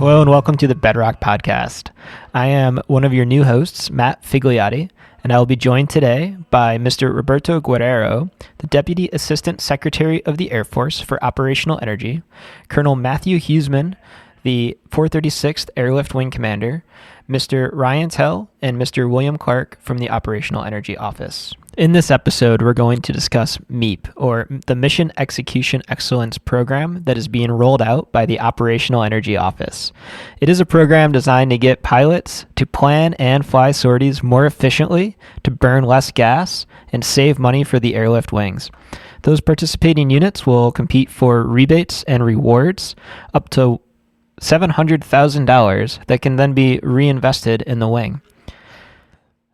Hello and welcome to the Bedrock Podcast. I am one of your new hosts, Matt Figliotti, and I will be joined today by Mr. Roberto Guerrero, the Deputy Assistant Secretary of the Air Force for Operational Energy, Colonel Matthew Huseman, the 436th Airlift Wing Commander, Mr. Ryan Tell, and Mr. William Clark from the Operational Energy Office. In this episode, we're going to discuss MEEP, or the Mission Execution Excellence Program that is being rolled out by the Operational Energy Office. It is a program designed to get pilots to plan and fly sorties more efficiently, to burn less gas, and save money for the airlift wings. Those participating units will compete for rebates and rewards up to $700,000 that can then be reinvested in the wing.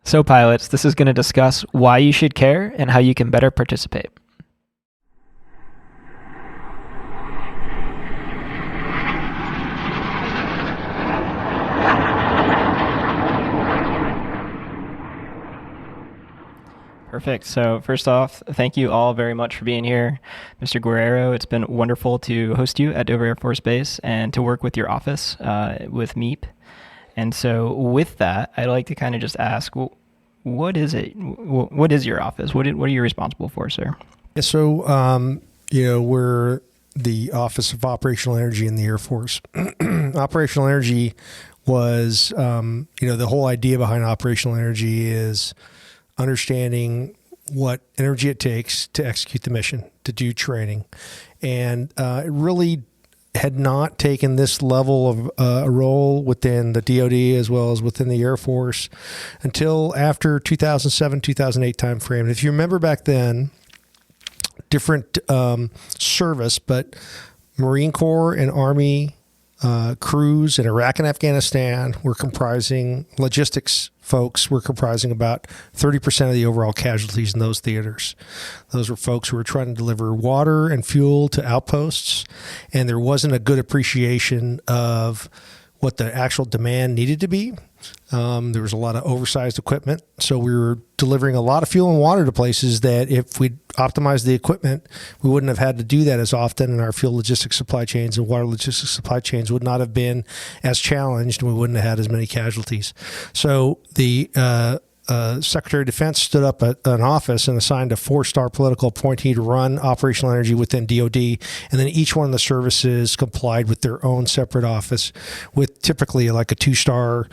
So pilots, this is going to discuss why you should care and how you can better participate. Perfect. So first off, thank you all very much for being here. Mr. Guerrero, it's been wonderful to host you at Dover Air Force Base and to work with your office with MEEP. And so with that, I'd like to kind of just ask, what is it? What is your office? What are you responsible for, sir? Yeah, so, we're the Office of Operational Energy in the Air Force. Operational Energy was, the whole idea behind Operational Energy is understanding what energy it takes to execute the mission, to do training. And it really had not taken this level of a role within the DoD as well as within the Air Force until after 2007, 2008 timeframe. And if you remember back then, different service, but Marine Corps and Army crews in Iraq and Afghanistan were comprising, logistics folks were comprising about 30% of the overall casualties in those theaters. Those were folks who were trying to deliver water and fuel to outposts, and there wasn't a good appreciation of what the actual demand needed to be. There was a lot of oversized equipment, so we were delivering a lot of fuel and water to places that if we'd optimized the equipment, we wouldn't have had to do that as often, and our fuel logistics supply chains and water logistics supply chains would not have been as challenged, and we wouldn't have had as many casualties. So the Secretary of Defense stood up an office and assigned a 4-star political appointee to run operational energy within DoD, and then each one of the services complied with their own separate office, with typically like a 2-star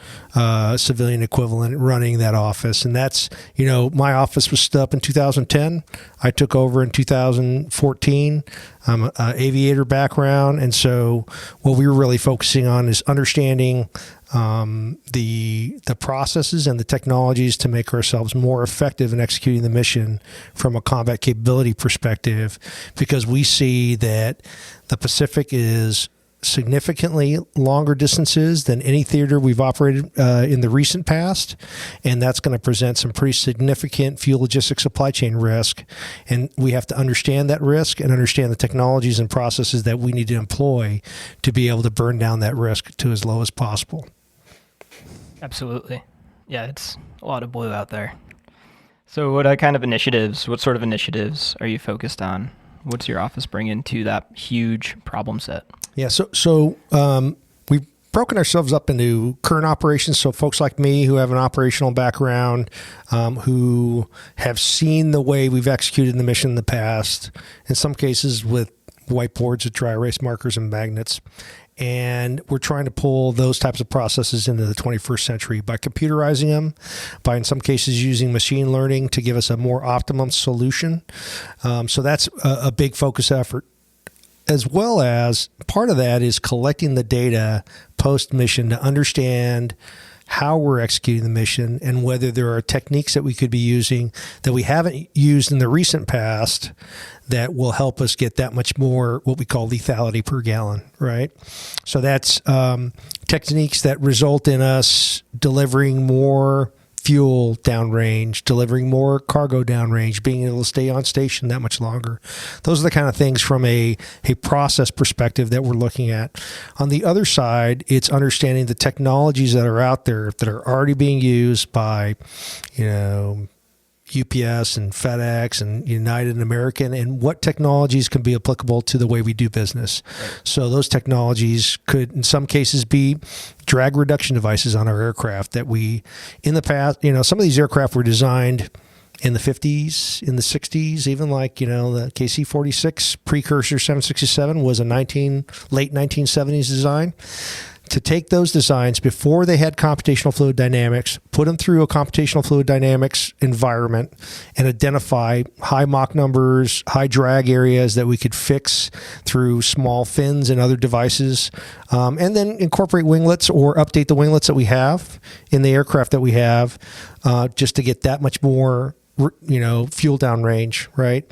civilian equivalent running that office. And that's, my office was stood up in 2010. I took over in 2014. I'm an aviator background, and so what we were really focusing on is understanding the processes and the technologies to make ourselves more effective in executing the mission from a combat capability perspective, because we see that the Pacific is significantly longer distances than any theater we've operated in the recent past, and that's going to present some pretty significant fuel logistics supply chain risk, and we have to understand that risk and understand the technologies and processes that we need to employ to be able to burn down that risk to as low as possible. Absolutely. Yeah, it's a lot of blue out there. So what sort of initiatives are you focused on? What's your office bringing to that huge problem set? Yeah, so we've broken ourselves up into current operations. So folks like me who have an operational background, who have seen the way we've executed the mission in the past, in some cases with whiteboards with dry erase markers and magnets. And we're trying to pull those types of processes into the 21st century by computerizing them, by in some cases using machine learning to give us a more optimum solution. So that's a big focus effort. As well as part of that is collecting the data post-mission to understand how we're executing the mission and whether there are techniques that we could be using that we haven't used in the recent past that will help us get that much more what we call lethality per gallon, right? So that's techniques that result in us delivering more fuel downrange, delivering more cargo downrange, being able to stay on station that much longer. Those are the kind of things from a process perspective that we're looking at. On the other side, it's understanding the technologies that are out there that are already being used by, UPS and FedEx and United and American, and what technologies can be applicable to the way we do business. Right. So those technologies could, in some cases, be drag reduction devices on our aircraft that we, in the past, some of these aircraft were designed in the 50s, in the 60s, even like, the KC-46 precursor 767 was a late 1970s design. To take those designs before they had computational fluid dynamics, put them through a computational fluid dynamics environment, and identify high Mach numbers, high drag areas that we could fix through small fins and other devices, and then incorporate winglets or update the winglets that we have in the aircraft that we have, just to get that much more, fuel down range, right?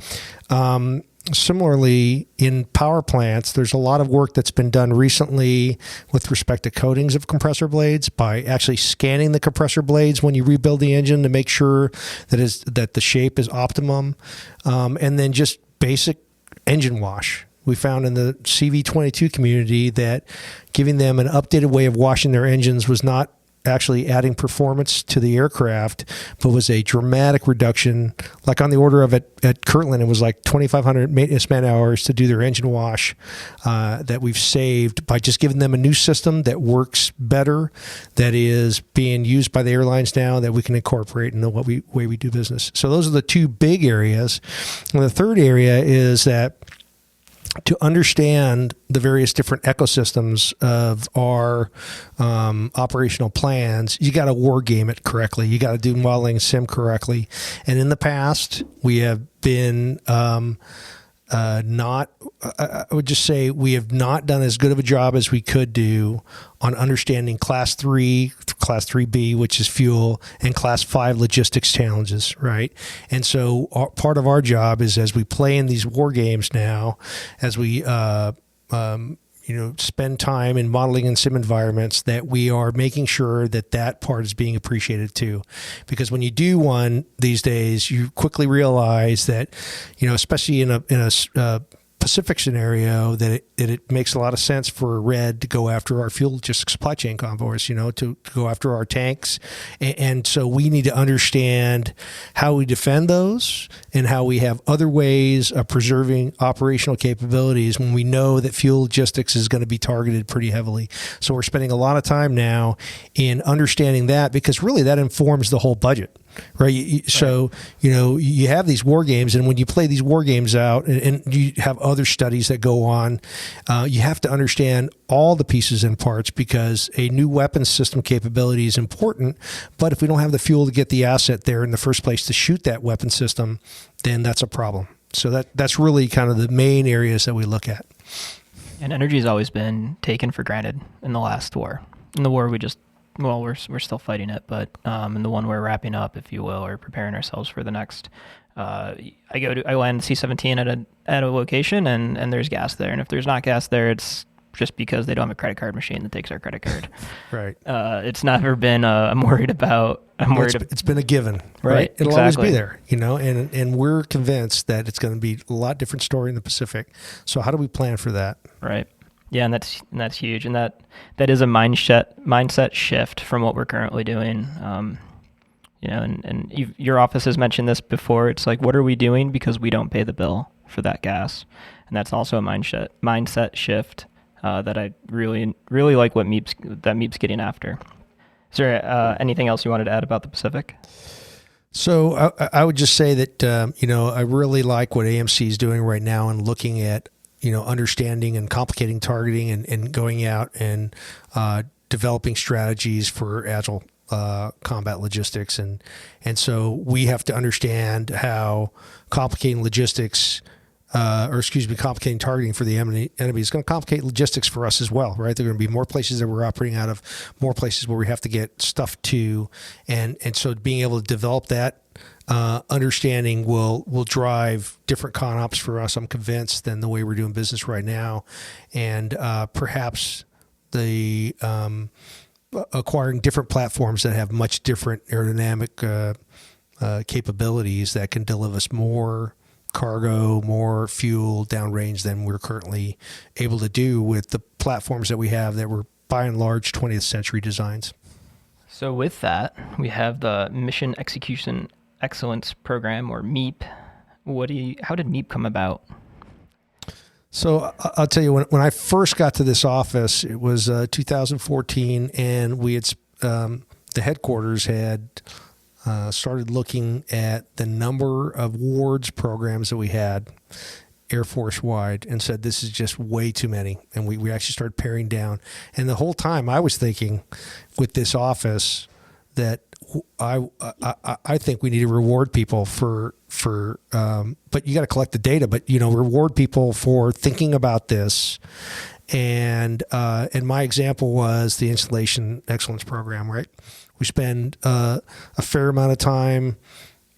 Similarly, in power plants, there's a lot of work that's been done recently with respect to coatings of compressor blades by actually scanning the compressor blades when you rebuild the engine to make sure that the shape is optimum, and then just basic engine wash. We found in the CV22 community that giving them an updated way of washing their engines was not actually adding performance to the aircraft, but was a dramatic reduction, like on the order of at Kirtland, it was like 2,500 maintenance man hours to do their engine wash, that we've saved by just giving them a new system that works better, that is being used by the airlines now, that we can incorporate in the way we do business. So those are the two big areas. And the third area is that to understand the various different ecosystems of our operational plans, you got to war game it correctly. You got to do modeling sim correctly. And in the past, we have been I would just say we have not done as good of a job as we could do on understanding Class 3, Class 3B, which is fuel, and Class 5 logistics challenges, right? And so part of our job is, as we play in these war games now, as we spend time in modeling and sim environments, that we are making sure that part is being appreciated too. Because when you do one these days, you quickly realize that, especially in a Pacific scenario, that it makes a lot of sense for Red to go after our fuel logistics supply chain convoys, to go after our tanks. And so we need to understand how we defend those and how we have other ways of preserving operational capabilities when we know that fuel logistics is going to be targeted pretty heavily. So we're spending a lot of time now in understanding that, because really that informs the whole budget. Right. So, you have these war games, and when you play these war games out and you have other studies that go on, you have to understand all the pieces and parts, because a new weapons system capability is important. But if we don't have the fuel to get the asset there in the first place to shoot that weapon system, then that's a problem. So that's really kind of the main areas that we look at. And energy has always been taken for granted in the last war. In the war, we're still fighting it, but in the one we're wrapping up, if you will, or preparing ourselves for the next, I land C-17 at a location, and there's gas there, and if there's not gas there, it's just because they don't have a credit card machine that takes our credit card. Right. It's never been I'm worried about. It's been a given, right? It'll exactly. always be there, and we're convinced that it's going to be a lot different story in the Pacific. So how do we plan for that? Right. Yeah, and that's huge, and that is a mindset shift from what we're currently doing. And your office has mentioned this before. It's like, what are we doing because we don't pay the bill for that gas? And that's also a mindset shift that I really, really like what MEEP's getting after. Is there anything else you wanted to add about the Pacific? So I would just say that I really like what AMC is doing right now and looking at understanding and complicating targeting and going out and developing strategies for agile combat logistics. And so we have to understand how complicating complicating targeting for the enemy is going to complicate logistics for us as well, right? There are going to be more places that we're operating out of, more places where we have to get stuff to. And so being able to develop that understanding will drive different con ops for us, I'm convinced, than the way we're doing business right now. And perhaps the acquiring different platforms that have much different aerodynamic capabilities that can deliver us more cargo, more fuel downrange than we're currently able to do with the platforms that we have that were by and large 20th century designs. So with that, we have the mission execution Excellence Program, or MEEP. How did MEEP come about? So I'll tell you, when I first got to this office, it was 2014, and we had the headquarters had started looking at the number of wards programs that we had Air Force wide, and said this is just way too many, and we actually started paring down. And the whole time I was thinking with this office that I think we need to reward people for but you got to collect the data, but reward people for thinking about this. And my example was the Installation Excellence Program, right? We spend a fair amount of time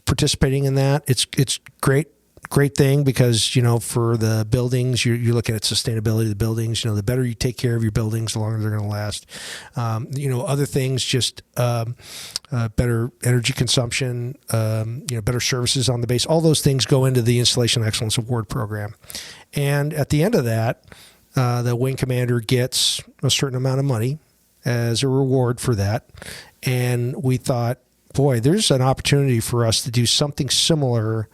participating in that. It's great thing because, for the buildings, you're looking at sustainability of the buildings. The better you take care of your buildings, the longer they're going to last. Other things, just better energy consumption, better services on the base. All those things go into the Installation Excellence Award Program. And at the end of that, the wing commander gets a certain amount of money as a reward for that. And we thought, boy, there's an opportunity for us to do something similar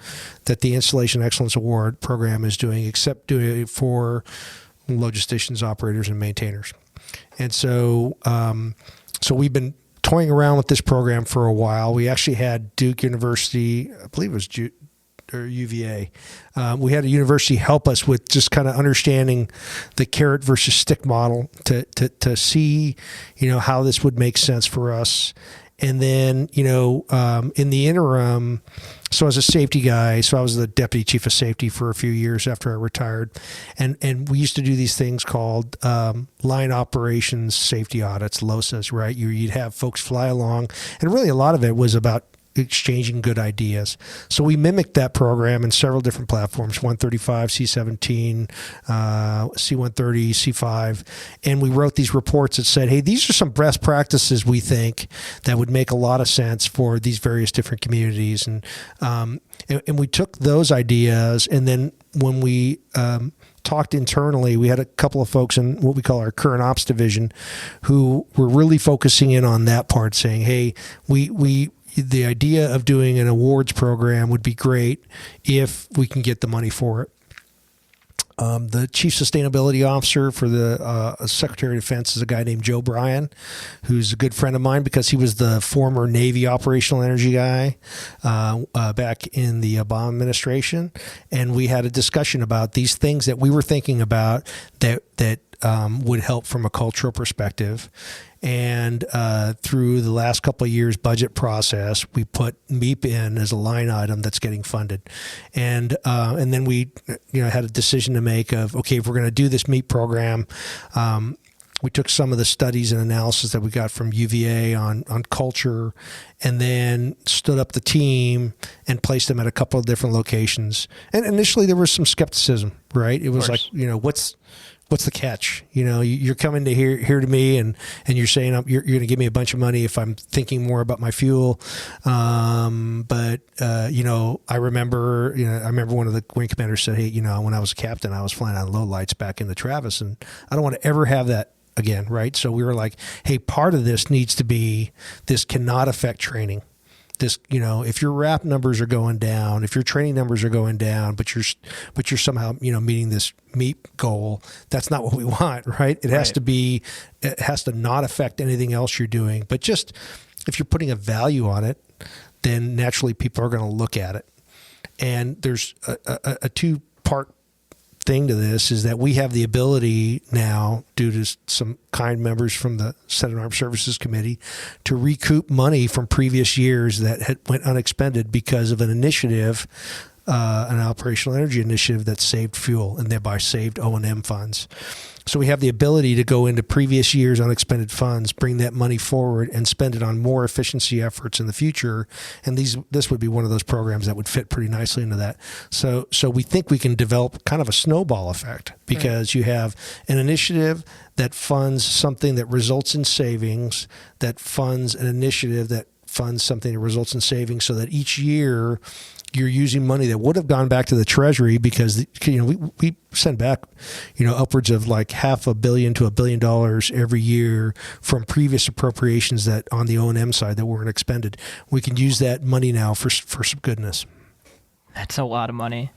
that the Installation Excellence Award Program is doing, except doing it for logisticians, operators, and maintainers. And so we've been toying around with this program for a while. We actually had Duke University, I believe it was UVA. We had a university help us with just kind of understanding the carrot versus stick model to see, how this would make sense for us. And then, in the interim, so as a safety guy, so I was the deputy chief of safety for a few years after I retired. And we used to do these things called line operations safety audits, LOSAs, right? You'd have folks fly along. And really a lot of it was about exchanging good ideas. So we mimicked that program in several different platforms, 135, C-17, C-130, C-5, and we wrote these reports that said, hey, these are some best practices we think that would make a lot of sense for these various different communities. And we took those ideas, and then when we talked internally, we had a couple of folks in what we call our current ops division who were really focusing in on that part, saying, hey, the idea of doing an awards program would be great if we can get the money for it. The chief sustainability officer for the Secretary of Defense is a guy named Joe Bryan, who's a good friend of mine because he was the former Navy operational energy guy back in the Obama administration. And we had a discussion about these things that we were thinking about that would help from a cultural perspective. And through the last couple of years budget process, we put MEEP in as a line item that's getting funded. And then we had a decision to make of, okay, if we're going to do this MEEP program, we took some of the studies and analysis that we got from UVA on culture, and then stood up the team and placed them at a couple of different locations. And initially there was some skepticism, right? It was like, what's the catch? You're coming to here to me, and you're saying you're going to give me a bunch of money if I'm thinking more about my fuel. But I remember one of the wing commanders said, hey, when I was a captain, I was flying on low lights back into Travis, and I don't want to ever have that again, right? So we were like, hey, part of this needs to be, this cannot affect training. This, if your RAP numbers are going down, if your training numbers are going down, but you're somehow, meeting this MEEP goal, that's not what we want, right? It has to not affect anything else you're doing. But just if you're putting a value on it, then naturally people are going to look at it. And there's a two-part thing to this, is that we have the ability now, due to some kind members from the Senate Armed Services Committee, to recoup money from previous years that had went unexpended because of an initiative, an operational energy initiative that saved fuel and thereby saved O&M funds. So we have the ability to go into previous years' unexpended funds, bring that money forward, and spend it on more efficiency efforts in the future. And this would be one of those programs that would fit pretty nicely into that. So we think we can develop kind of a snowball effect, because you have an initiative that funds something that results in savings, that funds an initiative that funds something that results in savings, so that each year you're using money that would have gone back to the Treasury because we send back upwards of like $500 million to $1 billion every year from previous appropriations that on the O&M side that weren't expended. We can use that money now for some goodness. That's a lot of money,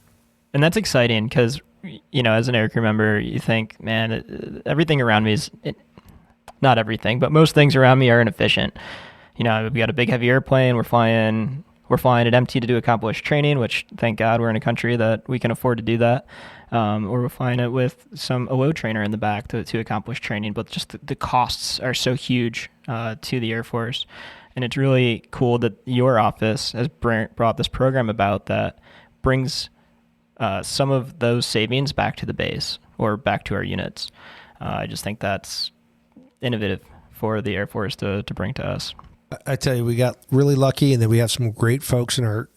and that's exciting because as an air crew member, you think, man, everything around me is not everything, but most things around me are inefficient. We got a big heavy airplane. We're flying it empty to do accomplished training, which thank God we're in a country that we can afford to do that. Or we're flying it with some OO trainer in the back to accomplish training. But just the costs are so huge to the Air Force. And it's really cool that your office has brought this program about that brings some of those savings back to the base or back to our units. I just think that's innovative for the Air Force to bring to us. I tell you, we got really lucky, and then we have some great folks in our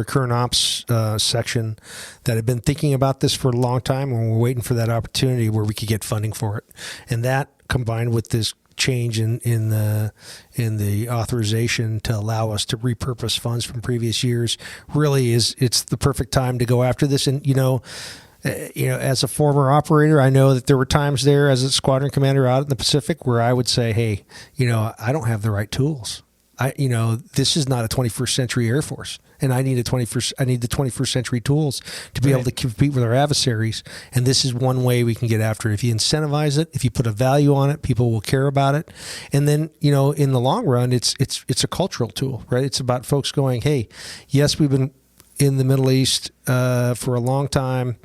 current ops section that have been thinking about this for a long time, and we're waiting for that opportunity where we could get funding for it. And that, combined with this change in the authorization to allow us to repurpose funds from previous years, really it's the perfect time to go after this. And as a former operator, I know that there were times there as a squadron commander out in the Pacific where I would say, hey, I don't have the right tools. This is not a 21st century Air Force, and I need the 21st century tools to be able to compete with our adversaries. And this is one way we can get after it. If you incentivize it, if you put a value on it, people will care about it. And then, in the long run, it's a cultural tool, right? It's about folks going, hey, yes, we've been in the Middle East for a long time,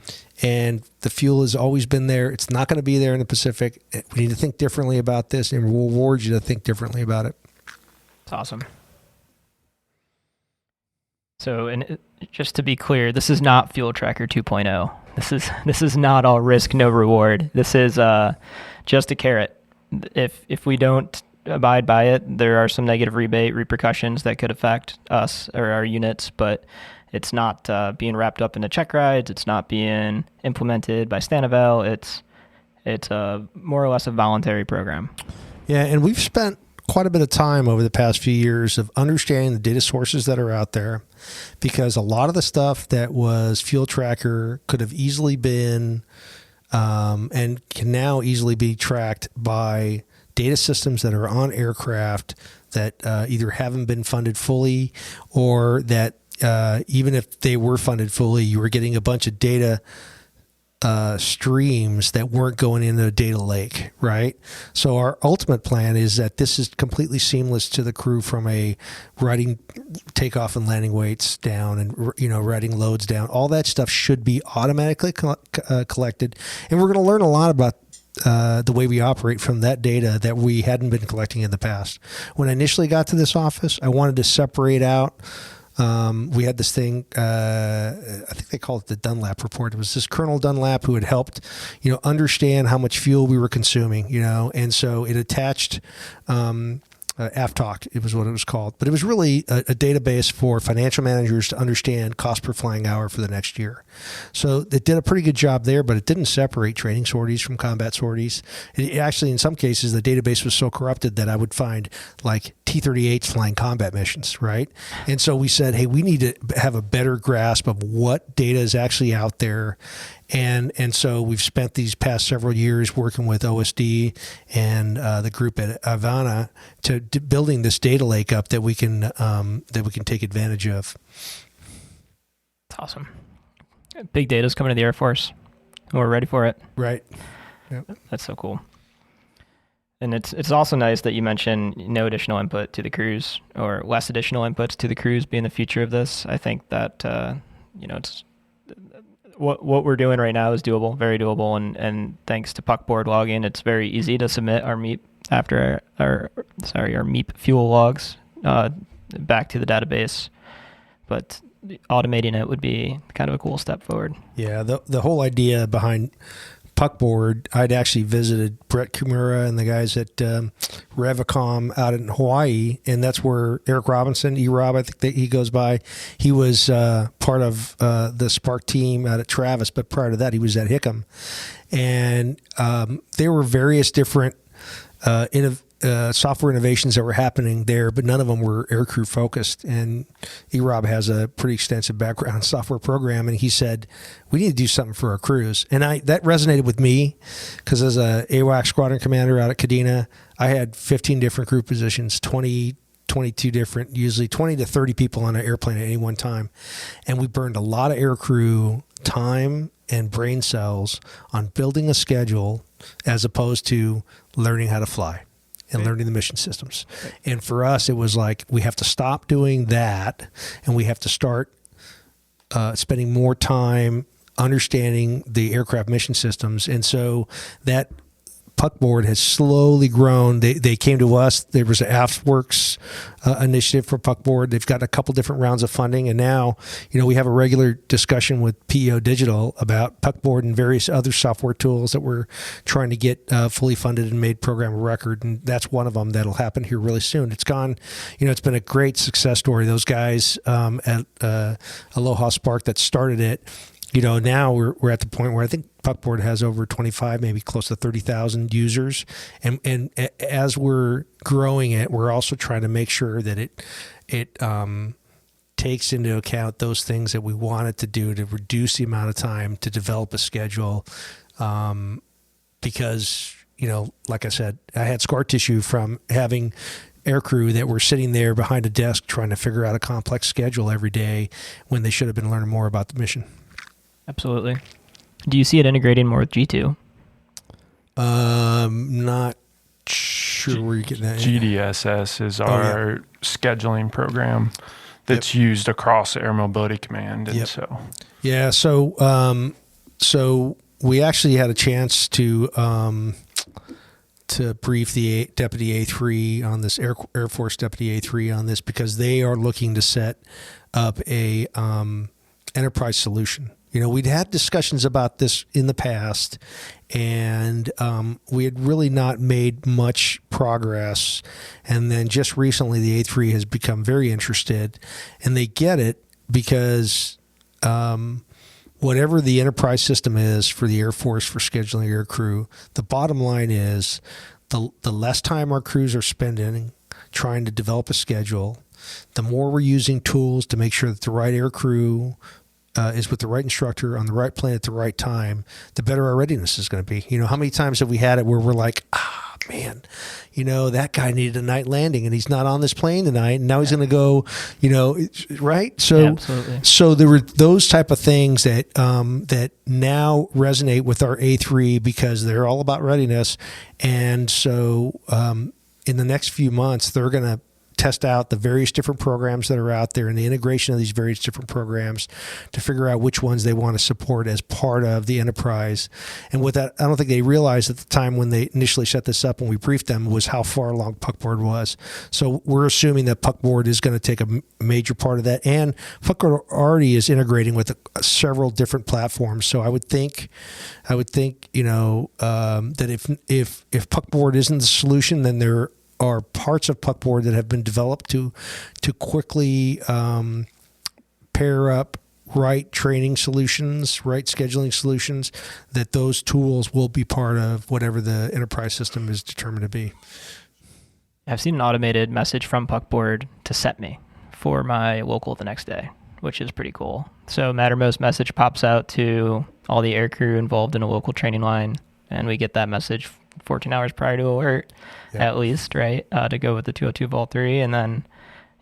and the fuel has always been there. It's not going to be there in the Pacific. We need to think differently about this, and we'll reward you to think differently about it. It's awesome. So, and just to be clear, this is not Fuel Tracker 2.0. This is not all risk, no reward. This is just a carrot. If we don't abide by it, there are some negative rebate repercussions that could affect us or our units, but it's not being wrapped up into check rides. It's not being implemented by Stanivel. It's more or less a voluntary program. Yeah, and we've spent quite a bit of time over the past few years of understanding the data sources that are out there, because a lot of the stuff that was Fuel Tracker could have easily been and can now easily be tracked by data systems that are on aircraft that either haven't been funded fully, or that even if they were funded fully, you were getting a bunch of data streams that weren't going into a data lake, right? So our ultimate plan is that this is completely seamless to the crew, from a writing takeoff and landing weights down, and writing loads down. All that stuff should be automatically collected, and we're going to learn a lot about the way we operate from that data that we hadn't been collecting in the past. When I initially got to this office, I wanted to separate out. We had this thing, I think they called it the Dunlap report. It was this Colonel Dunlap who had helped, understand how much fuel we were consuming, and so it attached AFTOC, it was what it was called. But it was really a database for financial managers to understand cost per flying hour for the next year. So it did a pretty good job there, but it didn't separate training sorties from combat sorties. It actually, in some cases, the database was so corrupted that I would find like T-38s flying combat missions, right? And so we said, hey, we need to have a better grasp of what data is actually out there. And so we've spent these past several years working with OSD and the group at Havana to building this data lake up that we can take advantage of. It's awesome. Big data is coming to the Air Force, and we're ready for it. Right. Yep. That's so cool. And it's also nice that you mentioned no additional input to the crews, or less additional inputs to the crews being the future of this. I think that it's what we're doing right now is doable, very doable, and thanks to puckboard logging, it's very easy to submit our MEEP after our MEEP fuel logs back to the database. But automating it would be kind of a cool step forward. Yeah, the whole idea behind puckboard, I'd actually visited Brett Kumura and the guys at Revicom out in Hawaii, and that's where Eric Robinson, E-Rob, I think that he goes by. He was part of the Spark team out at Travis, but prior to that, he was at Hickam. And there were various different software innovations that were happening there, but none of them were aircrew focused. And E-Rob has a pretty extensive background in software programming. And he said, we need to do something for our crews. And that resonated with me because as a AWAC squadron commander out at Kadena, I had 15 different crew positions, 22 different, usually 20 to 30 people on an airplane at any one time. And we burned a lot of aircrew time and brain cells on building a schedule as opposed to learning how to fly and learning the mission systems. And for us, it was like, we have to stop doing that and we have to start spending more time understanding the aircraft mission systems. And so that Puck board has slowly grown. They came to us. There was an AFWorks initiative for Puck board. They've got a couple different rounds of funding, and now we have a regular discussion with PEO Digital about Puck board and various other software tools that we're trying to get fully funded and made program of record. And that's one of them that'll happen here really soon. It's gone. It's been a great success story. Those guys at Aloha Spark that started it. Now we're at the point where I think Puckboard has over 25, maybe close to 30,000 users. And as we're growing it, we're also trying to make sure that it takes into account those things that we want it to do to reduce the amount of time to develop a schedule. Because, like I said, I had scar tissue from having aircrew that were sitting there behind a desk trying to figure out a complex schedule every day when they should have been learning more about the mission. Absolutely. Do you see it integrating more with G2? Not sure where you're getting that. GDSS is our scheduling program that's used across Air Mobility Command. And so we actually had a chance to brief the Deputy A3 on this, Air Force Deputy A3 on this, because they are looking to set up a enterprise solution. We'd had discussions about this in the past, and we had really not made much progress. And then just recently, the A3 has become very interested, and they get it because whatever the enterprise system is for the Air Force for scheduling air crew, the bottom line is the less time our crews are spending trying to develop a schedule, the more we're using tools to make sure that the right air crew is with the right instructor on the right plane at the right time, the better our readiness is going to be. How many times have we had it where we're like, man, that guy needed a night landing and he's not on this plane tonight, and now he's going to go, right? So, absolutely. So there were those type of things that that now resonate with our A3 because they're all about readiness. And so in the next few months, they're going to test out the various different programs that are out there and the integration of these various different programs to figure out which ones they want to support as part of the enterprise. And with that, I don't think they realized at the time when they initially set this up, when we briefed them, was how far along Puckboard was. So we're assuming that Puckboard is going to take a major part of that. And Puckboard already is integrating with several different platforms. So I would think, that if Puckboard isn't the solution, then there are parts of Puckboard that have been developed to quickly pair up right training solutions, right scheduling solutions, that those tools will be part of whatever the enterprise system is determined to be. I've seen an automated message from Puckboard to set me for my local the next day, which is pretty cool. So Mattermost message pops out to all the aircrew involved in a local training line, and we get that message 14 hours prior to alert, at least, right? To go with the 202 Vault 3, and then,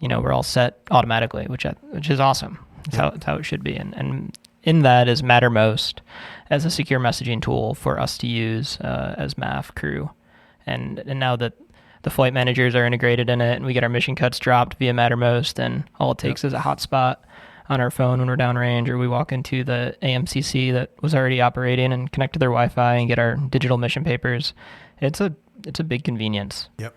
we're all set automatically, which is awesome. That's how it should be. And in that is Mattermost as a secure messaging tool for us to use as MAF crew. And now that the flight managers are integrated in it, and we get our mission cuts dropped via Mattermost, and all it takes is a hotspot on our phone when we're downrange, or we walk into the AMCC that was already operating and connect to their Wi-Fi and get our digital mission papers. It's a big convenience. Yep.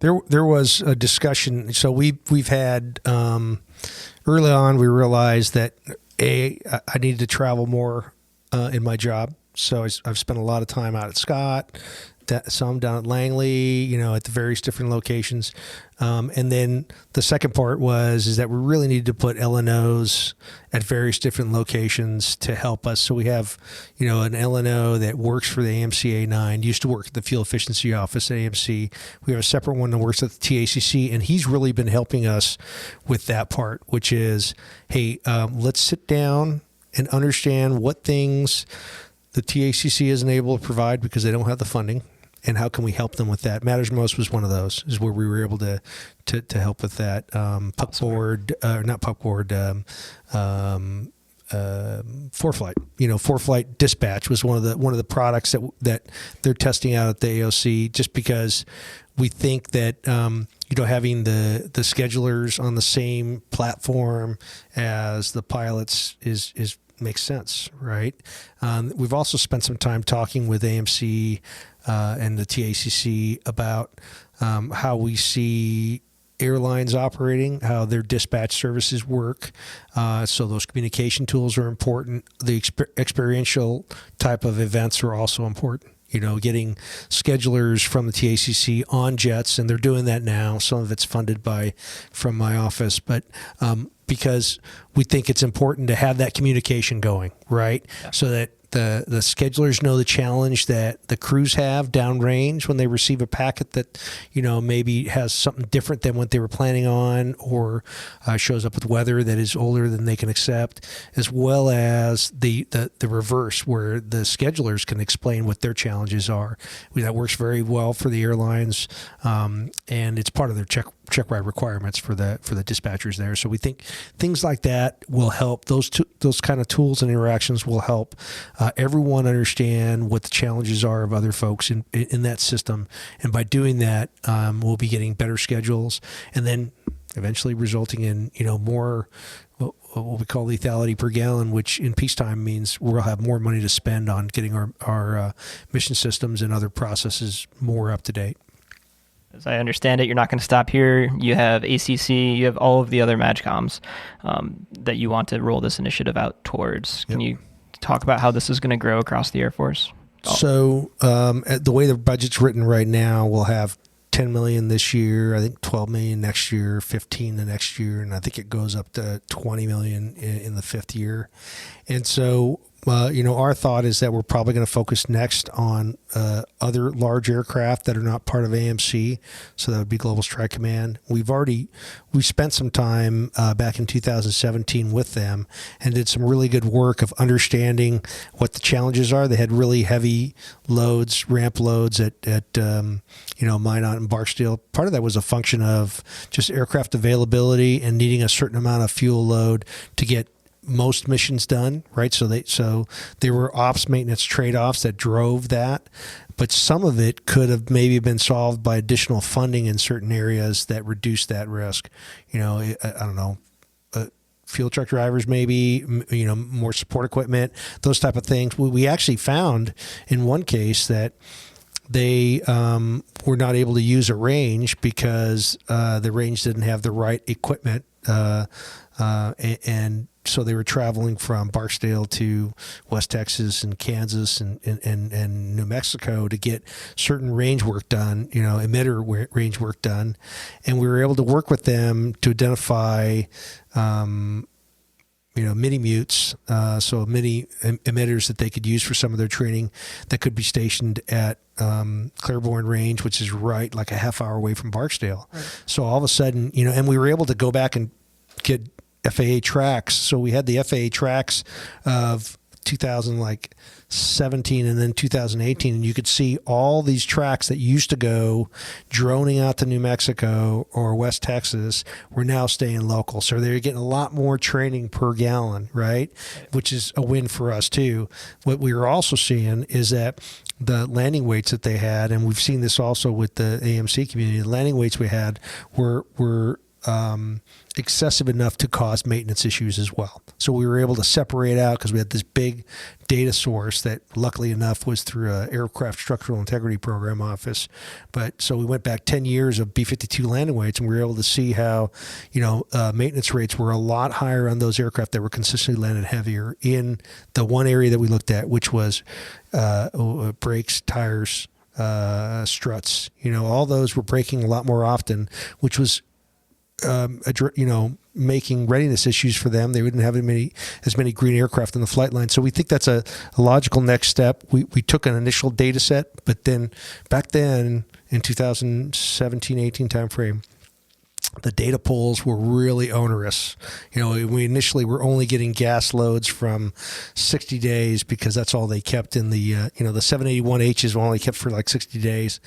There was a discussion. So we've had early on, we realized that I needed to travel more in my job. So I've spent a lot of time out at Scott, some down at Langley, at the various different locations. And then the second part is that we really needed to put LNOs at various different locations to help us. So we have, an LNO that works for the AMC A9, used to work at the Fuel Efficiency Office at AMC. We have a separate one that works at the TACC, and he's really been helping us with that part, which is, hey, let's sit down and understand what things the TACC isn't able to provide because they don't have the funding, and how can we help them with that? Matters Most was one of those, is where we were able to help with that. ForeFlight, 4Flight Dispatch was one of the products that they're testing out at the AOC, just because we think that having the schedulers on the same platform as the pilots is makes sense, right? We've also spent some time talking with AMC and the TACC about how we see airlines operating, how their dispatch services work. So those communication tools are important. The experiential type of events are also important. Getting schedulers from the TACC on jets, and they're doing that now. Some of it's funded from my office, but because we think it's important to have that communication going, right? Yeah. So that the schedulers know the challenge that the crews have downrange when they receive a packet that, maybe has something different than what they were planning on, or shows up with weather that is older than they can accept, as well as the reverse, where the schedulers can explain what their challenges are. That works very well for the airlines, and it's part of their check ride requirements for the dispatchers there. So we think things like that will help. Those kind of tools and interactions will help everyone understand what the challenges are of other folks in that system. And by doing that, we'll be getting better schedules, and then eventually resulting in more what we call lethality per gallon, which in peacetime means we'll have more money to spend on getting our mission systems and other processes more up to date. As I understand it, you're not going to stop here. You have ACC, you have all of the other MAGCOMs that you want to roll this initiative out towards. Can you talk about how this is going to grow across the Air Force? So the way the budget's written right now, we'll have $10 million this year, I think $12 million next year, $15 million the next year, and I think it goes up to $20 million in the fifth year. And so our thought is that we're probably going to focus next on other large aircraft that are not part of AMC. So that would be Global Strike Command. We spent some time back in 2017 with them and did some really good work of understanding what the challenges are. They had really heavy loads, ramp loads at Minot and Barksdale. Part of that was a function of just aircraft availability and needing a certain amount of fuel load to get most missions done, right? So there were ops maintenance trade-offs that drove that, but some of it could have maybe been solved by additional funding in certain areas that reduced that risk. I don't know, fuel truck drivers maybe, more support equipment, those type of things. We actually found in one case that they were not able to use a range because the range didn't have the right equipment, and so they were traveling from Barksdale to West Texas and Kansas and New Mexico to get certain range work done, emitter range work done. And we were able to work with them to identify, mini mutes, so mini emitters that they could use for some of their training that could be stationed at Claiborne Range, which is right like a half hour away from Barksdale. Right. So all of a sudden, and we were able to go back and get FAA tracks. So we had the FAA tracks of 2017 and then 2018, and you could see all these tracks that used to go droning out to New Mexico or West Texas were now staying local. So they're getting a lot more training per gallon, right? Which is a win for us too. What we were also seeing is that the landing weights that they had, and we've seen this also with the AMC community, the landing weights we had were excessive enough to cause maintenance issues as well. So we were able to separate out because we had this big data source that luckily enough was through an aircraft structural integrity program office. But so we went back 10 years of B-52 landing weights, and we were able to see how, maintenance rates were a lot higher on those aircraft that were consistently landed heavier in the one area that we looked at, which was brakes, tires, struts. All those were breaking a lot more often, which was, making readiness issues for them. They wouldn't have as many green aircraft in the flight line. So we think that's a logical next step. We took an initial data set, but then back then in 2017-18 timeframe, the data pulls were really onerous. We initially were only getting gas loads from 60 days because that's all they kept in the 781Hs were only kept for like 60 days.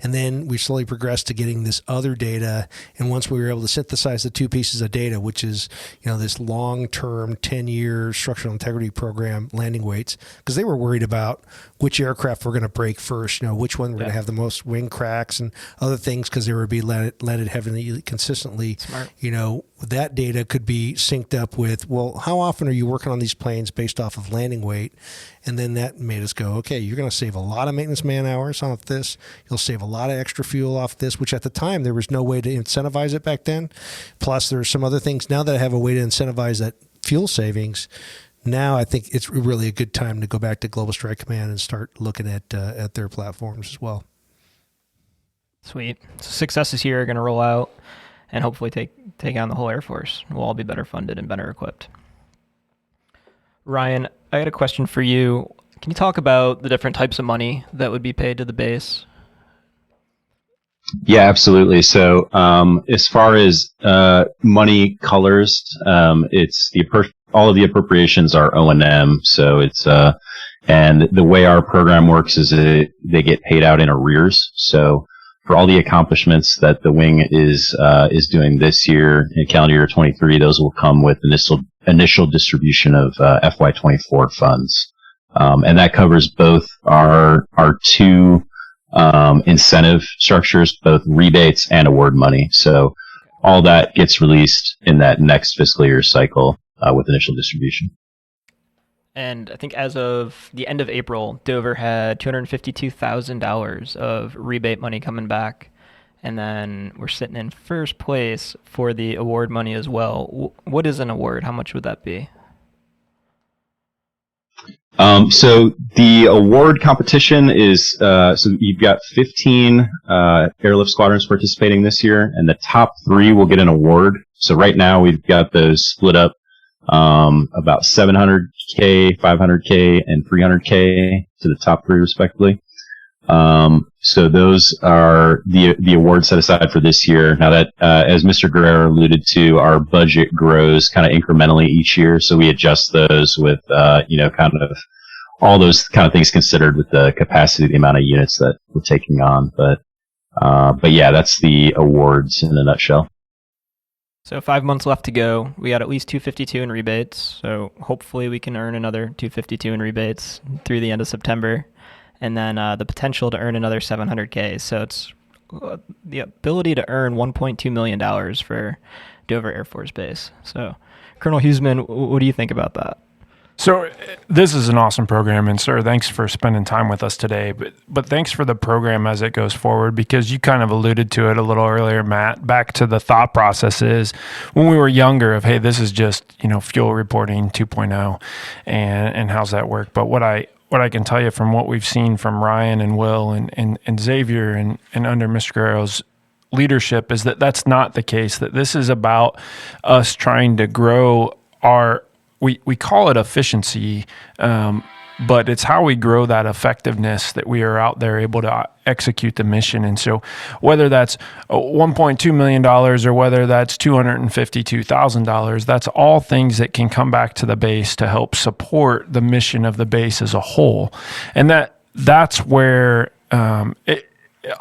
And then we slowly progressed to getting this other data. And once we were able to synthesize the two pieces of data, which is, this long-term 10-year structural integrity program landing weights, because they were worried about which aircraft were going to break first, which one were going to have the most wing cracks and other things, because they would be leaded heavily consistently. Smart. That data could be synced up with, well, how often are you working on these planes based off of landing weight? And then that made us go, okay, you're going to save a lot of maintenance man hours off this. You'll save a lot of extra fuel off this, which at the time there was no way to incentivize it back then. Plus there's some other things now that I have a way to incentivize that fuel savings. Now I think it's really a good time to go back to Global Strike Command and start looking at their platforms as well. Sweet. So successes here are going to roll out and hopefully take on the whole Air Force. We'll all be better funded and better equipped. Ryan, I had a question for you. Can you talk about the different types of money that would be paid to the base? Yeah, absolutely. So as far as money colors, it's all of the appropriations are O&M. So it's and the way our program works is they get paid out in arrears. So for all the accomplishments that the wing is doing this year in calendar year 23, those will come with initial distribution of FY24 funds, and that covers both our two incentive structures, both rebates and award money. So all that gets released in that next fiscal year cycle with initial distribution. And I think as of the end of April, Dover had $252,000 of rebate money coming back. And then we're sitting in first place for the award money as well. What is an award? How much would that be? So the award competition is, so you've got 15 airlift squadrons participating this year, and the top 3 will get an award. So right now we've got those split up about 700K, 500K, and 300K to the top 3 respectively. So those are the awards set aside for this year. Now that, as Mr. Guerrero alluded to, our budget grows kind of incrementally each year, so we adjust those with, kind of all those kind of things considered with the capacity, the amount of units that we're taking on. But yeah, that's the awards in a nutshell. So 5 months left to go. We got at least 252 in rebates. So hopefully we can earn another 252 in rebates through the end of September. And then the potential to earn another 700K. So it's the ability to earn $1.2 million for Dover Air Force Base. So Colonel Huseman, what do you think about that? So this is an awesome program, and sir, thanks for spending time with us today. But thanks for the program as it goes forward, because you kind of alluded to it a little earlier, Matt. Back to the thought processes when we were younger of, hey, this is just fuel reporting 2.0, and how's that work? But what I can tell you from what we've seen from Ryan and Will and Xavier and under Mr. Guerrero's leadership is that that's not the case. That this is about us trying to grow our. We call it efficiency, but it's how we grow that effectiveness that we are out there able to execute the mission. And so whether that's $1.2 million or whether that's $252,000, that's all things that can come back to the base to help support the mission of the base as a whole. And that's where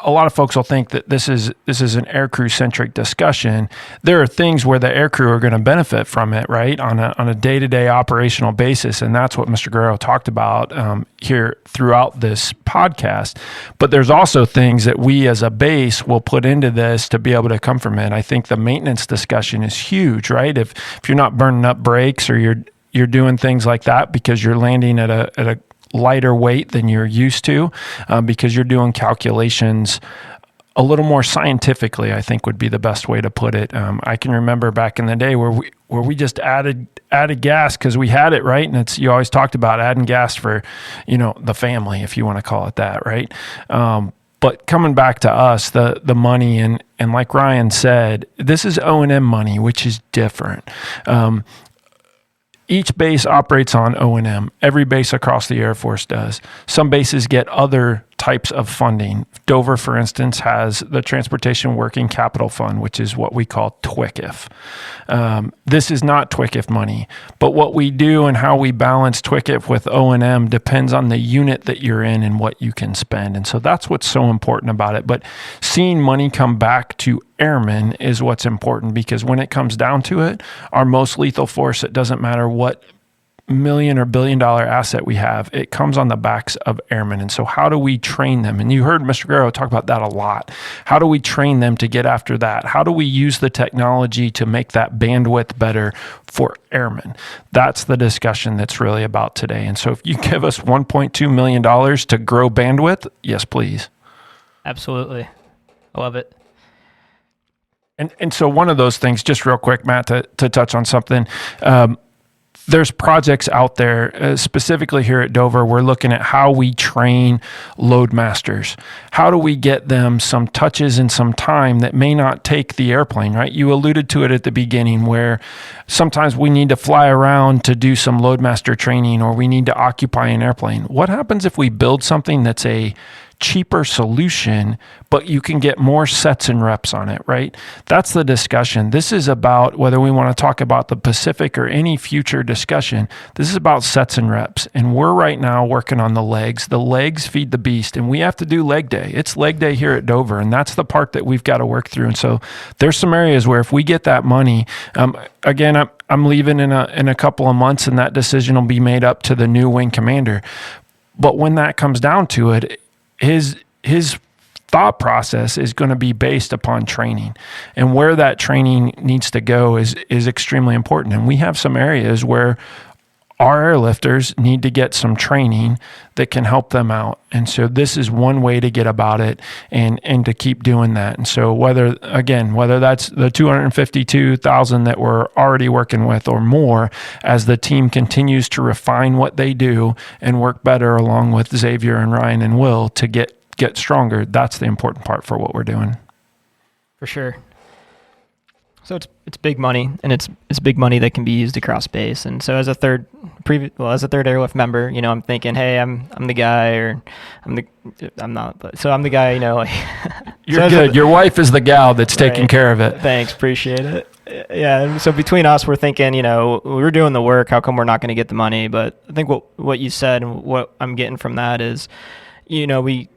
a lot of folks will think that this is an aircrew centric discussion. There are things where the aircrew are going to benefit from it, right, on a day-to-day operational basis, and that's what Mr. Guerrero talked about here throughout this podcast. But there's also things that we as a base will put into this to be able to come from it. I think the maintenance discussion is huge, right? If you're not burning up brakes or you're doing things like that because you're landing at a lighter weight than you're used to, because you're doing calculations a little more scientifically, I think would be the best way to put it. I can remember back in the day where we just added gas because we had it, right? And you always talked about adding gas for, the family, if you want to call it that, right? But coming back to us, the money, and like Ryan said, this is O&M money, which is different. Each base operates on O&M. Every base across the Air Force does. Some bases get other types of funding. Dover, for instance, has the Transportation Working Capital Fund, which is what we call TWICF. This is not TWICF money, but what we do and how we balance TWICF with O&M depends on the unit that you're in and what you can spend. And so that's what's so important about it. But seeing money come back to airmen is what's important, because when it comes down to it, our most lethal force, it doesn't matter what million or billion dollar asset we have, it comes on the backs of airmen. And so how do we train them? And you heard Mr. Guerrero talk about that a lot. How do we train them to get after that? How do we use the technology to make that bandwidth better for airmen? That's the discussion that's really about today. And so if you give us $1.2 million to grow bandwidth, yes, please. Absolutely. I love it. And so one of those things, just real quick, Matt, to touch on something, there's projects out there, specifically here at Dover, we're looking at how we train load masters. How do we get them some touches and some time that may not take the airplane, right? You alluded to it at the beginning, where sometimes we need to fly around to do some load master training, or we need to occupy an airplane. What happens if we build something that's a cheaper solution, but you can get more sets and reps on it, right? That's the discussion. This is about, whether we want to talk about the Pacific or any future discussion, this is about sets and reps. And we're right now working on the legs. The legs feed the beast, and we have to do leg day. It's leg day here at Dover, and that's the part that we've got to work through. And so there's some areas where if we get that money, again, I'm leaving in a couple of months, and that decision will be made up to the new wing commander. But when that comes down to it, his thought process is going to be based upon training, and where that training needs to go is extremely important. And we have some areas where our airlifters need to get some training that can help them out. And so this is one way to get about it and to keep doing that. And so whether that's the 252,000 that we're already working with or more, as the team continues to refine what they do and work better along with Xavier and Ryan and Will to get stronger, that's the important part for what we're doing. For sure. So it's big money, and it's big money that can be used across base. And so as a third airlift member, I'm thinking, hey, I'm the guy, or I'm not, but so I'm the guy, like you're so good. Your wife is the gal that's taking care of it. Thanks, appreciate it. Yeah. So between us, we're thinking, we're doing the work. How come we're not going to get the money? But I think what you said and what I'm getting from that is, we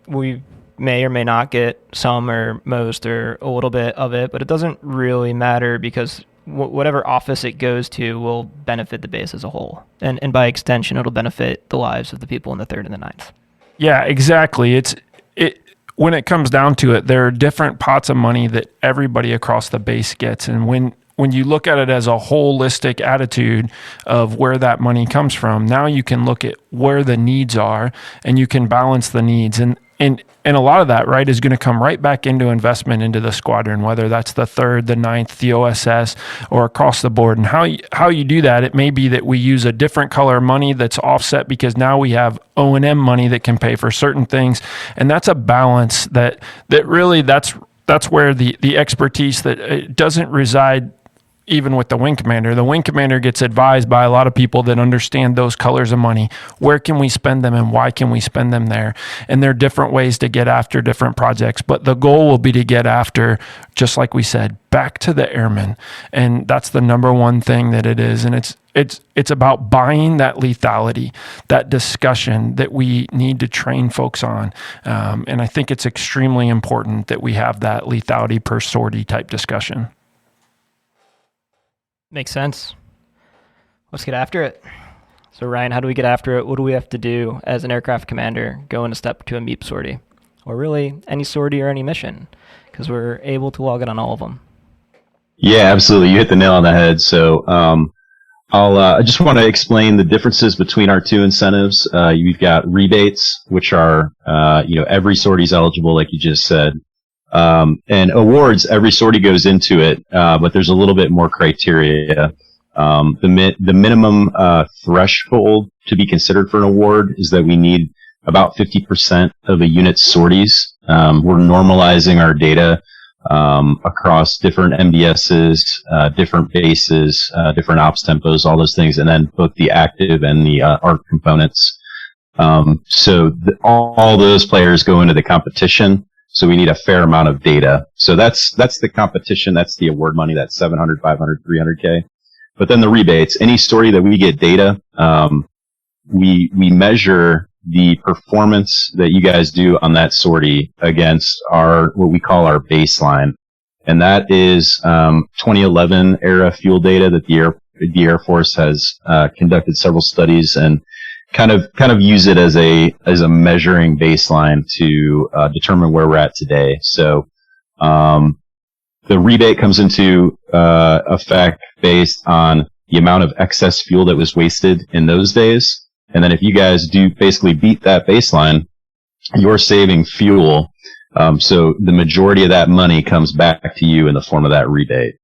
may or may not get some or most or a little bit of it, but it doesn't really matter, because whatever office it goes to will benefit the base as a whole. And by extension, it'll benefit the lives of the people in the 3rd and the 9th. Yeah, exactly. When it comes down to it, there are different pots of money that everybody across the base gets. And when you look at it as a holistic attitude of where that money comes from, now you can look at where the needs are, and you can balance the needs. And a lot of that, right, is going to come right back into investment into the squadron, whether that's the 3rd, the 9th, the OSS, or across the board. And how you do that, it may be that we use a different color of money that's offset, because now we have O&M money that can pay for certain things. And that's a balance that really, that's where the expertise that it doesn't reside even with the wing commander. The wing commander gets advised by a lot of people that understand those colors of money. Where can we spend them, and why can we spend them there? And there are different ways to get after different projects, but the goal will be to get after, just like we said, back to the airmen. And that's the number one thing that it is. And it's about buying that lethality, that discussion that we need to train folks on. And I think it's extremely important that we have that lethality per sortie type discussion. Makes sense. Let's get after it. So Ryan, how do we get after it? What do we have to do as an aircraft commander going to step to a MEEP sortie, or really any sortie or any mission? Because we're able to log in on all of them. Yeah, absolutely. You hit the nail on the head. So I just want to explain the differences between our two incentives. You've got rebates, which are every sortie is eligible, like you just said. And awards, every sortie goes into it, but there's a little bit more criteria. The minimum threshold to be considered for an award is that we need about 50% of a unit's sorties We're normalizing our data across different MDSs, different bases, different ops tempos, all those things, and then both the active and the ARC components. All those players go into the competition. So we need a fair amount of data. So that's the competition. That's the award money. That's 700, 500, 300K. But then the rebates, any story that we get data, we measure the performance that you guys do on that sortie against what we call our baseline. And that is 2011 era fuel data that the Air Force has conducted several studies and kind of use it as a measuring baseline to determine where we're at today. So the rebate comes into effect based on the amount of excess fuel that was wasted in those days. And then if you guys do basically beat that baseline, you're saving fuel. So the majority of that money comes back to you in the form of that rebate.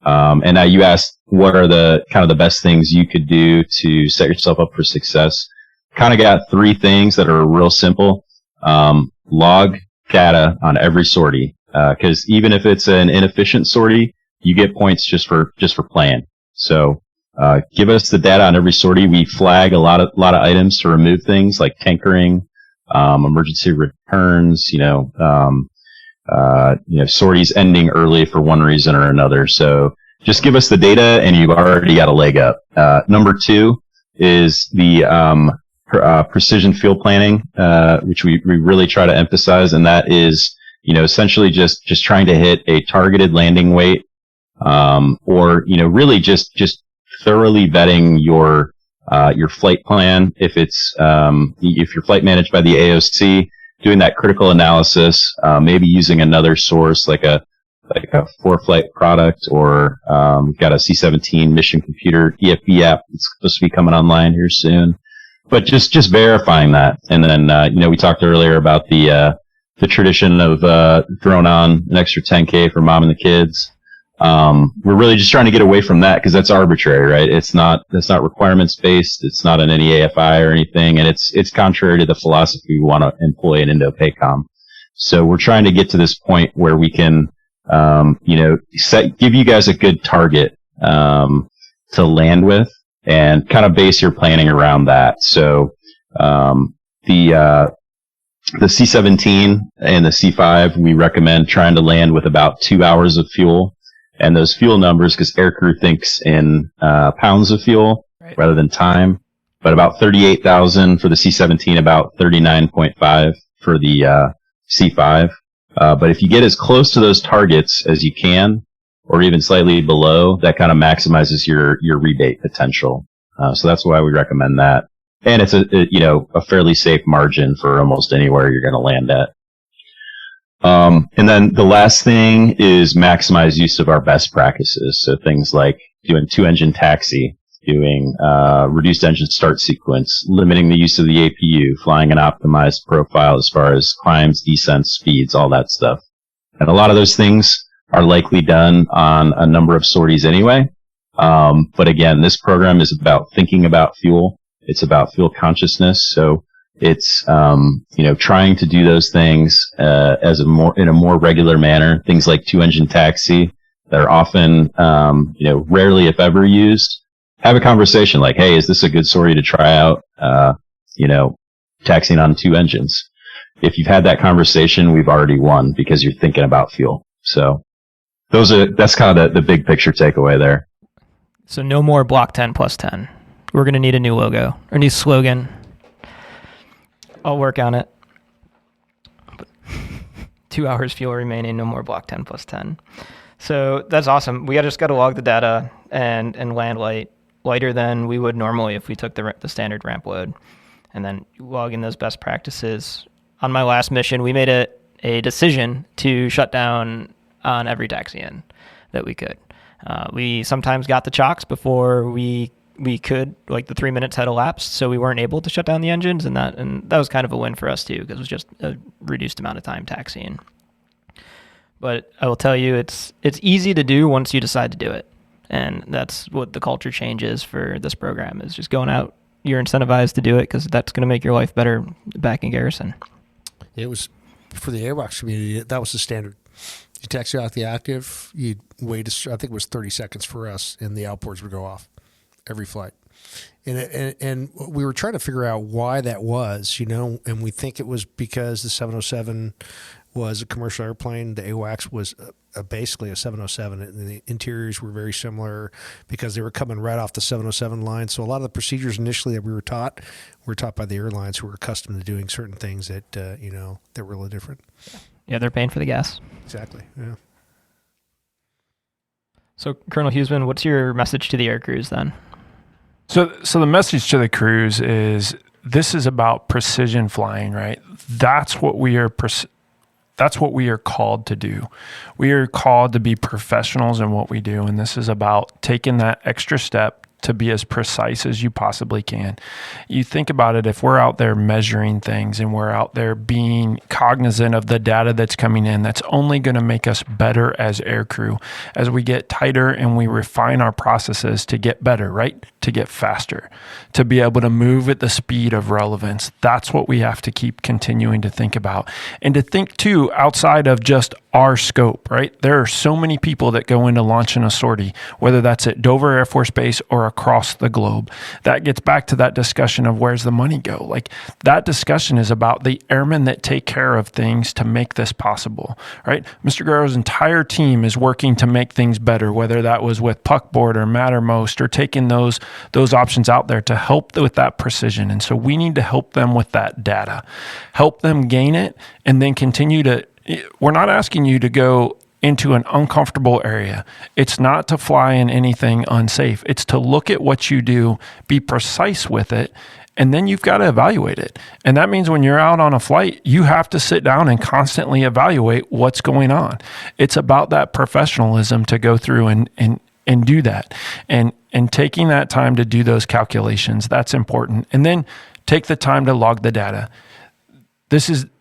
And now you asked, what are the kind of the best things you could do to set yourself up for success? Kind of got three things that are real simple. Log data on every sortie. Cause even if it's an inefficient sortie, you get points just for playing. So, give us the data on every sortie. We flag a lot of items to remove things like tankering, emergency returns, sorties ending early for one reason or another. So just give us the data and you've already got a leg up. Number two is the, precision field planning, which we really try to emphasize. And that is, essentially just trying to hit a targeted landing weight, or, really just thoroughly vetting your flight plan. If you're flight managed by the AOC, doing that critical analysis, maybe using another source like a ForeFlight product, or got a C-17 mission computer EFB app that's supposed to be coming online here soon. But just verifying that. And then, we talked earlier about the tradition of throwing on an extra 10K for mom and the kids. We're really just trying to get away from that because that's arbitrary, right? That's not requirements based. It's not an any AFI or anything, and it's contrary to the philosophy we want to employ in Indo-PACOM. So we're trying to get to this point where we can, give you guys a good target to land with, and kind of base your planning around that. So the C-17 and the C-5, we recommend trying to land with about 2 hours of fuel. And those fuel numbers, because aircrew thinks in pounds of fuel rather than time, but about 38,000 for the C-17, about 39.5 for the C-5. But if you get as close to those targets as you can, or even slightly below, that kind of maximizes your rebate potential. So that's why we recommend that. And it's a fairly safe margin for almost anywhere you're going to land at. And then the last thing is maximize use of our best practices. So things like doing 2-engine taxi, doing reduced engine start sequence, limiting the use of the APU, flying an optimized profile as far as climbs, descents, speeds, all that stuff. And a lot of those things are likely done on a number of sorties anyway. But again, this program is about thinking about fuel. It's about fuel consciousness. So it's, trying to do those things, in a more regular manner. Things like 2-engine taxi that are often, rarely if ever used. Have a conversation like, hey, is this a good sortie to try out, taxiing on 2 engines? If you've had that conversation, we've already won because you're thinking about fuel. So that's kind of the big picture takeaway there. So no more block 10 plus 10. We're going to need a new logo or new slogan. I'll work on it. 2 hours fuel remaining, no more block 10 plus 10. So that's awesome. We just got to log the data and land lighter than we would normally if we took the standard ramp load. And then log in those best practices. On my last mission, we made a decision to shut down on every taxi in that we could. We sometimes got the chocks before we could, like the 3 minutes had elapsed, so we weren't able to shut down the engines, and that was kind of a win for us too, because it was just a reduced amount of time taxiing. But I will tell you, it's easy to do once you decide to do it, and that's what the culture change is for this program, is just going out. You're incentivized to do it because that's going to make your life better back in garrison. It was for the AWACS community, that was the standard. You taxi out the active, you'd wait, I think it was 30 seconds for us, and the outboards would go off every flight. And we were trying to figure out why that was, and we think it was because the 707 was a commercial airplane. The AWACS was basically a 707, and the interiors were very similar because they were coming right off the 707 line. So a lot of the procedures initially that we were taught by the airlines who were accustomed to doing certain things that, that were a little different. Yeah, they're paying for the gas. Exactly, yeah. So, Colonel Huseman, what's your message to the air crews then? So the message to the crews is this is about precision flying, right? That's what we are called to do. We are called to be professionals in what we do, and this is about taking that extra step to be as precise as you possibly can. You think about it, if we're out there measuring things and we're out there being cognizant of the data that's coming in, that's only going to make us better as aircrew as we get tighter and we refine our processes to get better, right? To get faster, to be able to move at the speed of relevance. That's what we have to keep continuing to think about. And to think too, outside of just our scope, right? There are so many people that go into launching a sortie, whether that's at Dover Air Force Base or across the globe. That gets back to that discussion of where's the money go? Like that discussion is about the airmen that take care of things to make this possible, right? Mr. Guerrero's entire team is working to make things better, whether that was with Puckboard or Mattermost or taking those options out there to help with that precision. And so we need to help them with that data, help them gain it, and then continue to. We're not asking you to go into an uncomfortable area. It's not to fly in anything unsafe. It's to look at what you do, be precise with it, and then you've got to evaluate it. And that means when you're out on a flight, you have to sit down and constantly evaluate what's going on. It's about that professionalism to go through and do that. And taking that time to do those calculations, that's important. And then take the time to log the data. This isn't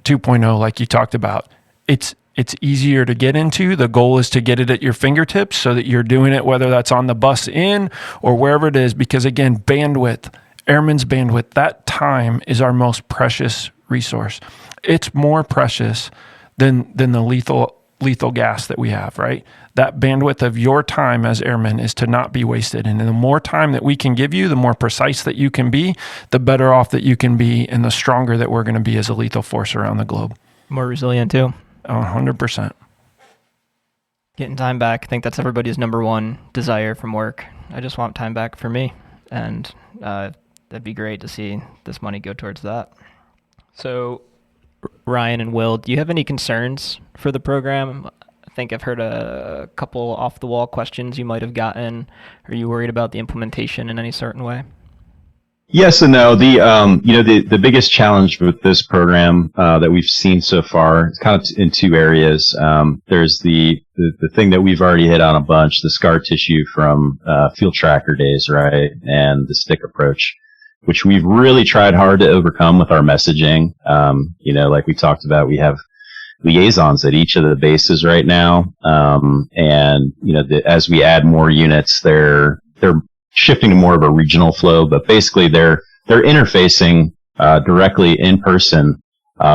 2.0 like you talked about. It's easier to get into. The goal is to get it at your fingertips so that you're doing it, whether that's on the bus in or wherever it is, because again, bandwidth, airman's bandwidth, that time is our most precious resource. It's more precious than the lethal gas that we have, right? That bandwidth of your time as airmen is to not be wasted. And the more time that we can give you, the more precise that you can be, the better off that you can be, and the stronger that we're going to be as a lethal force around the globe. More resilient too. 100%. Getting time back. I think that's everybody's number one desire from work. I just want time back for me. And that'd be great to see this money go towards that. So, Ryan and Will, do you have any concerns for the program? I think I've heard a couple off-the-wall questions you might have gotten. Are you worried about the implementation in any certain way? Yes and no. The biggest challenge with this program that we've seen so far is kind of in two areas. There's the thing that we've already hit on a bunch, the scar tissue from field tracker days, right, and the stick approach, which we've really tried hard to overcome with our messaging. Like we talked about, we have liaisons at each of the bases right now, and as we add more units, they're shifting to more of a regional flow, but basically they're interfacing directly in person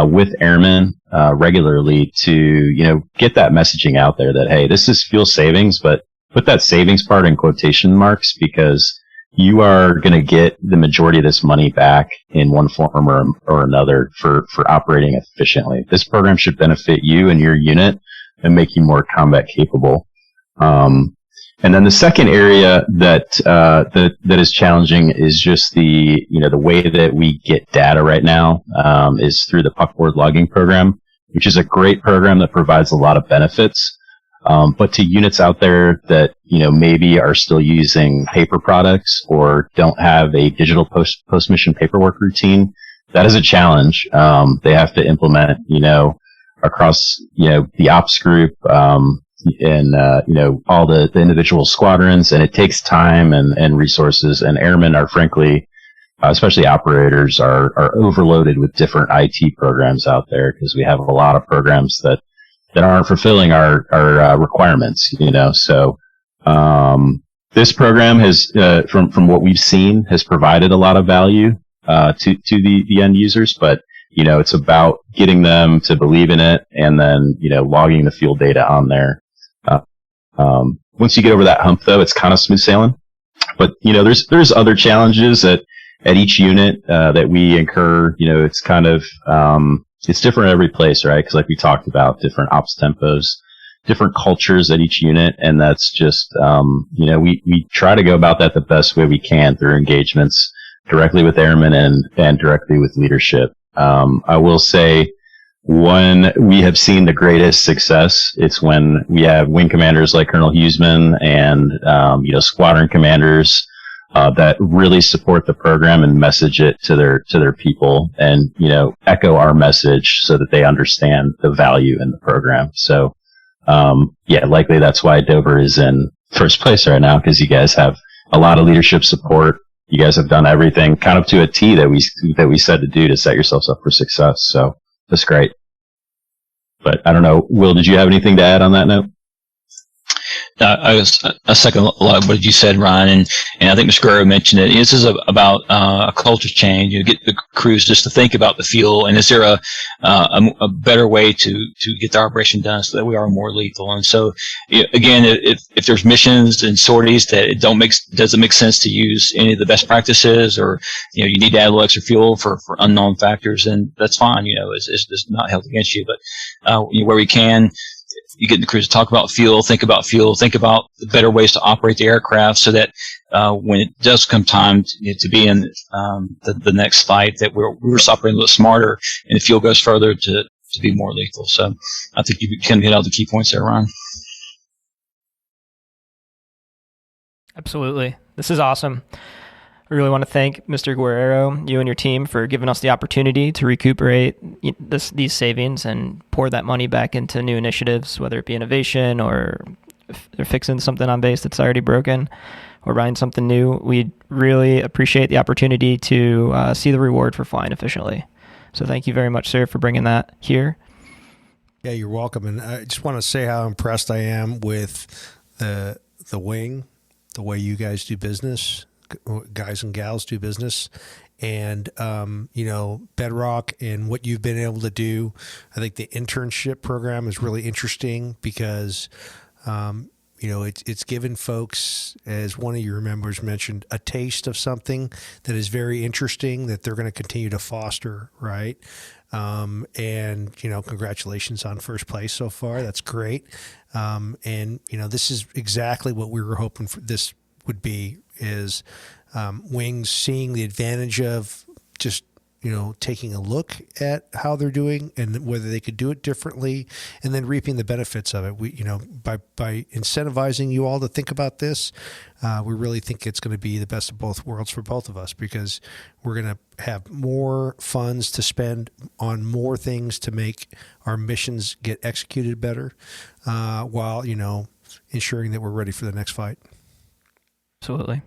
with airmen regularly to get that messaging out there that, hey, this is fuel savings, but put that savings part in quotation marks, because you are going to get the majority of this money back in one form or another for operating efficiently. This program should benefit you and your unit and make you more combat capable. And then the second area that is challenging is just the way that we get data right now is through the Puckboard logging program, which is a great program that provides a lot of benefits. But to units out there that maybe are still using paper products or don't have a digital post-mission paperwork routine, that is a challenge. They have to implement across the ops group and all the individual squadrons, and it takes time and resources, and airmen are frankly, especially operators, are overloaded with different IT programs out there, because we have a lot of programs that aren't fulfilling our requirements. So this program has from what we've seen has provided a lot of value to the end users, but it's about getting them to believe in it and then, logging the fuel data on there. Once you get over that hump, though, it's kind of smooth sailing. But, there's other challenges at each unit that we incur. It's kind of it's different at every place, right? Because like we talked about, different ops tempos, different cultures at each unit, and that's just we try to go about that the best way we can through engagements directly with airmen and directly with leadership. I will say, when we have seen the greatest success, it's when we have wing commanders like Colonel Huseman and squadron commanders that really support the program and message it to their people, and echo our message so that they understand the value in the program. So likely that's why Dover is in first place right now, because you guys have a lot of leadership support. You guys have done everything kind of to a T that we said to do to set yourselves up for success. So that's great. But I don't know, Will, did you have anything to add on that note? I second a lot of what you said, Ryan, and I think Mr. Guerrero mentioned it. This is about a culture change. Get the crews just to think about the fuel, and is there a better way to get the operation done so that we are more lethal? And so, again, if there's missions and sorties that it doesn't make sense to use any of the best practices, or you need to add a little extra fuel for unknown factors, then that's fine. It's not held against you, but where we can. You get the crews to talk about fuel, think about the better ways to operate the aircraft, so that when it does come time to be in the next fight, that we're operating a little smarter and the fuel goes further to be more lethal. So I think you can hit all the key points there, Ryan. Absolutely. This is awesome. I really want to thank Mr. Guerrero, you and your team, for giving us the opportunity to recuperate these savings and pour that money back into new initiatives, whether it be innovation or they're fixing something on base that's already broken or buying something new. We really appreciate the opportunity to see the reward for flying efficiently. So thank you very much, sir, for bringing that here. Yeah, you're welcome. And I just want to say how impressed I am with the wing, the way you guys do business. Guys and gals do business, and Bedrock and what you've been able to do. I think the internship program is really interesting because it's given folks, as one of your members mentioned, a taste of something that is very interesting that they're going to continue to foster, right? And congratulations on first place so far. That's great. And this is exactly what we were hoping for. This would be is wings seeing the advantage of just taking a look at how they're doing and whether they could do it differently, and then reaping the benefits of it. We by incentivizing you all to think about this, we really think it's going to be the best of both worlds for both of us, because we're going to have more funds to spend on more things to make our missions get executed better, while ensuring that we're ready for the next fight. Absolutely.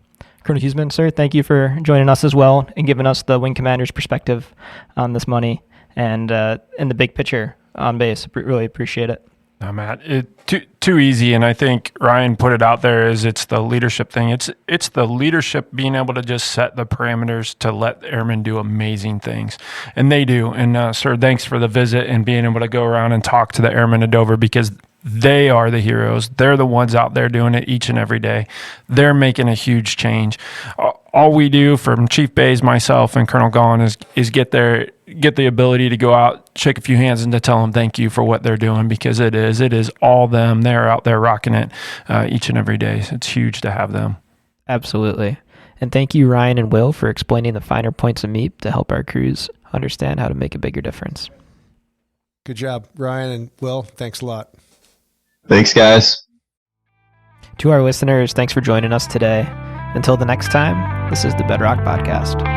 Colonel Huseman, sir, thank you for joining us as well and giving us the wing commander's perspective on this money and the big picture on base. Really appreciate it. No, Matt, too easy, and I think Ryan put it out there. It's the leadership thing. It's the leadership being able to just set the parameters to let the airmen do amazing things, and they do. And sir, thanks for the visit and being able to go around and talk to the airmen of Dover, because they are the heroes. They're the ones out there doing it each and every day. They're making a huge change. All we do from Chief Bays, myself, and Colonel Gaughan is get the ability to go out, shake a few hands, and to tell them thank you for what they're doing, because it is all them. They're out there rocking it each and every day. So it's huge to have them. Absolutely. And thank you, Ryan and Will, for explaining the finer points of MEEP to help our crews understand how to make a bigger difference. Good job, Ryan and Will. Thanks a lot. Thanks, guys. To our listeners, thanks for joining us today. Until the next time, this is the Bedrock Podcast.